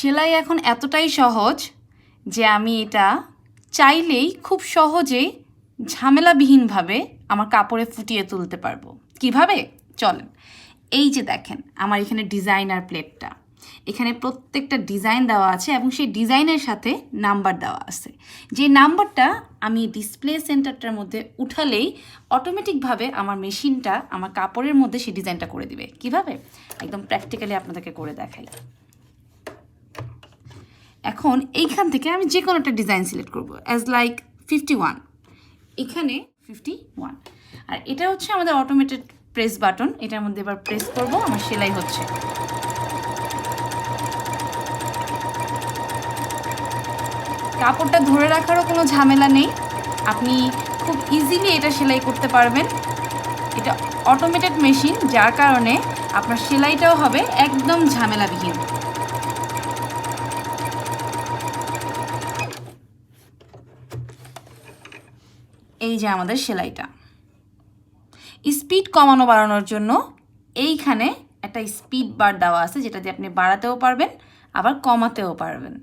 সেলাই এখন এতটাই সহজ যে আমি এটা চাইলেই খুব সহজেই ঝামেলাবিহীনভাবে আমার কাপড়ে ফুটিয়ে তুলতে পারবো। কিভাবে? চলেন। এই যে দেখেন আমার এখানে ডিজাইনার প্লেটটা, এখানে প্রত্যেকটা ডিজাইন দেওয়া আছে এবং সেই ডিজাইনের সাথে নাম্বার দেওয়া আছে। যে নাম্বারটা আমি ডিসপ্লে সেন্টারটার মধ্যে উঠালেই অটোমেটিকভাবে আমার মেশিনটা আমার কাপড়ের মধ্যে সেই ডিজাইনটা করে দিবে। কিভাবে? একদম প্র্যাকটিক্যালি আপনাদেরকে করে দেখাই। এখন এইখান থেকে আমি যে কোনো একটা ডিজাইন সিলেক্ট করবো, অ্যাজ লাইক 51, এখানে 51। আর এটা হচ্ছে আমাদের অটোমেটেড প্রেস বাটন, এটার মধ্যে এবার প্রেস করব, আমার সেলাই হচ্ছে। কাপড়টা ধরে রাখারও কোনো ঝামেলা নেই, আপনি খুব ইজিলি এটা সেলাই করতে পারবেন। এটা অটোমেটেড মেশিন, যার কারণে আপনার সেলাইটাও হবে একদম ঝামেলাবিহীন। এই যে আমাদের সেলাইটা। স্পিড কমানো বাড়ানোর জন্য এইখানে একটা স্পিড বার দেওয়া আছে, যেটা দিয়ে আপনি বাড়াতেও পারবেন আবার কমাতেও পারবেন।